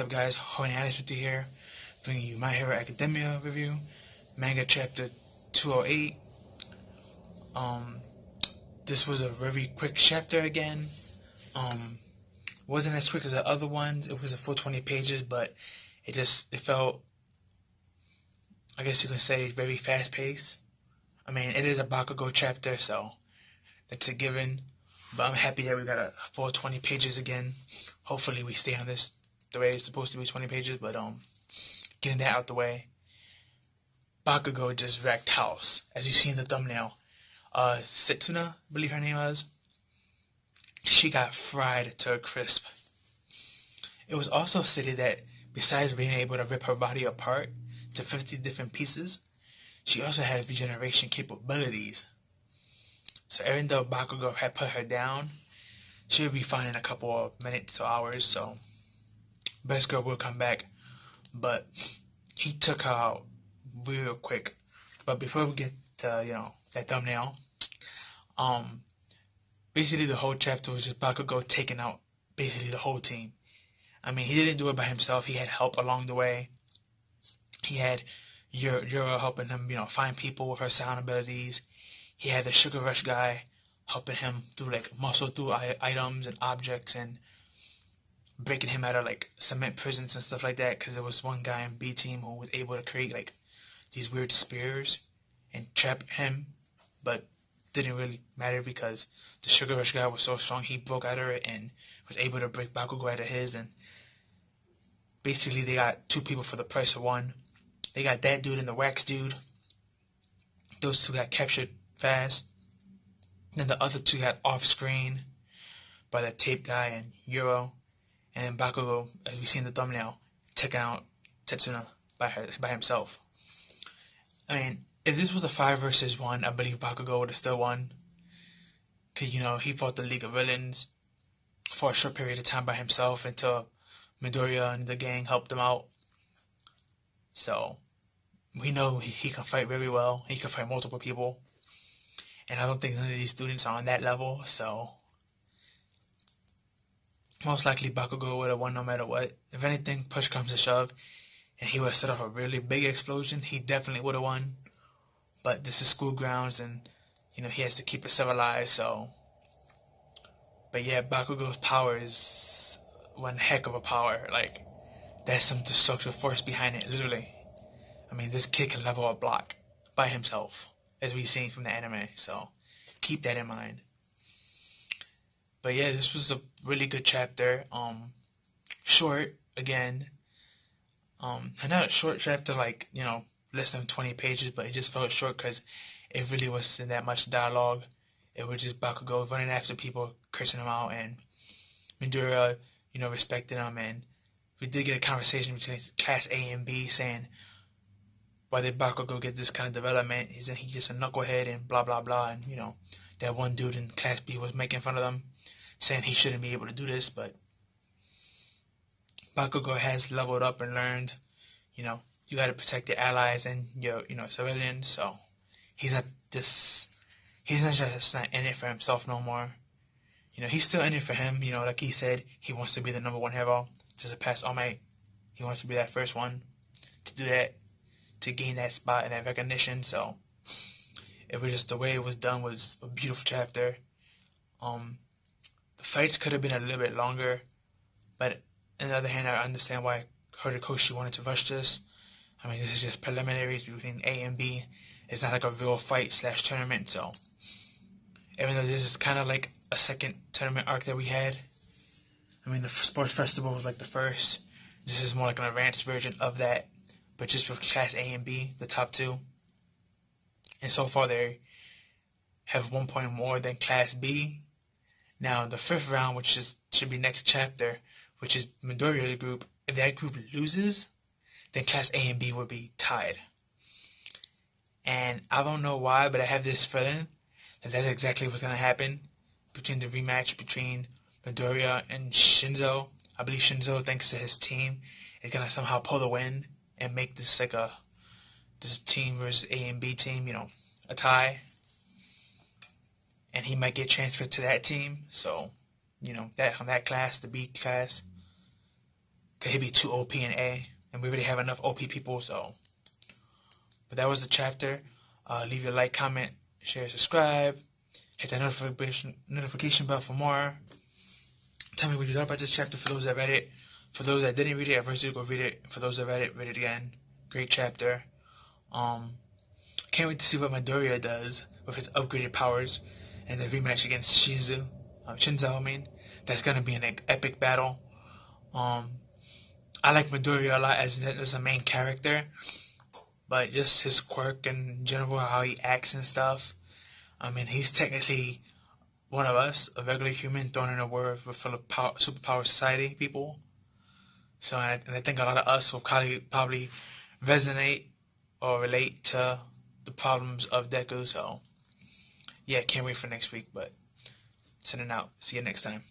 up, guys? Honey with you here, bringing you My Hero Academia review, manga chapter 208. This was a very quick chapter again. Wasn't as quick as the other ones. It was a full 20 pages, but it felt, I guess you could say, very fast paced. I mean, it is a Bakugo chapter, so that's a given. But I'm happy that we got a full 20 pages again. Hopefully we stay on this the way it's supposed to be, 20 pages. But getting that out the way, Bakugo just wrecked house, as you see in the thumbnail. Setsuna, I believe her name was, she got fried to a crisp. It was also stated that besides being able to rip her body apart to 50 different pieces, she also had regeneration capabilities. So even though Bakugo had put her down, she would be fine in a couple of minutes or hours, so Best Girl will come back. But he took her out real quick. But before we get to, that thumbnail, basically the whole chapter was just Bakugo taking out basically the whole team. I mean, he didn't do it by himself. He had help along the way. He had Yura helping him, find people with her sound abilities. He had the Sugar Rush guy helping him through, muscle through items and objects and breaking him out of, cement prisons and stuff like that, because there was one guy in B Team who was able to create, these weird spears and trap him, but didn't really matter because the Sugar Rush guy was so strong, he broke out of it and was able to break Bakugo out of his, and basically they got two people for the price of one. They got that dude and the wax dude. Those two got captured fast. Then the other two got off-screen by the tape guy and Euro. And Bakugo, as we see in the thumbnail, taking out Setsuna by himself. I mean, if this was a 5 versus 1, I believe Bakugo would have still won. Because, he fought the League of Villains for a short period of time by himself until Midoriya and the gang helped him out. So, we know he can fight very well. He can fight multiple people. And I don't think none of these students are on that level, so most likely Bakugo would have won no matter what. If anything, push comes to shove, and he would have set off a really big explosion, he definitely would have won. But this is school grounds, and, he has to keep it civilized, so. But yeah, Bakugo's power is one heck of a power. There's some destructive force behind it, literally. I mean, this kid can level a block by himself, as we've seen from the anime, so keep that in mind. But yeah, this was a really good chapter. Short, again. Not a short chapter less than 20 pages, but it just felt short because it really wasn't that much dialogue. It was just Bakugo running after people, cursing them out, and Midoriya, respecting them, and we did get a conversation between Class A and B saying, why did Bakugo get this kind of development? Isn't he just a knucklehead and blah, blah, blah? And, that one dude in Class B was making fun of them, saying he shouldn't be able to do this, but Bakugo has leveled up and learned, you got to protect your allies and your, civilians, so he's not just not in it for himself no more. He's still in it for him, like he said, he wants to be the #1 hero to surpass All Might. He wants to be that first one to do that, to gain that spot and that recognition, so it was just the way it was done was a beautiful chapter. The fights could have been a little bit longer, but on the other hand, I understand why Horikoshi wanted to rush this. I mean, this is just preliminaries between A and B. It's not like a real fight / tournament, so even though this is kind of like a second tournament arc that we had, I mean, the sports festival was like the first. This is more like an advanced version of that, but just with Class A and B, the top two. And so far they have 1 point more than Class B. Now the 5th round, which should be next chapter, which is Midoriya's group, if that group loses, then Class A and B will be tied. And I don't know why, but I have this feeling that that's exactly what's going to happen between the rematch between Midoriya and Shinzo. I believe Shinzo, thanks to his team, is going to somehow pull the win and make this this team versus A and B team, a tie. And he might get transferred to that team. So, that class, the B class, Cause he'd be too OP in A, and we already have enough OP people. So, but that was the chapter. Leave your like, comment, share, subscribe. Hit that notification bell for more. Tell me what you thought about this chapter. For those that read it, for those that didn't read it, advise you to go read it. For those that read it again. Great chapter. Can't wait to see what Midoriya does with his upgraded powers and the rematch against Shinzo. I mean, that's gonna be an epic battle. I like Midoriya a lot as a main character, but just his quirk and in general how he acts and stuff. I mean, he's technically one of us, a regular human thrown in a world full of superpower society people. So, I think a lot of us will probably resonate or relate to the problems of Deku. So, yeah, can't wait for next week. But sending out. See you next time.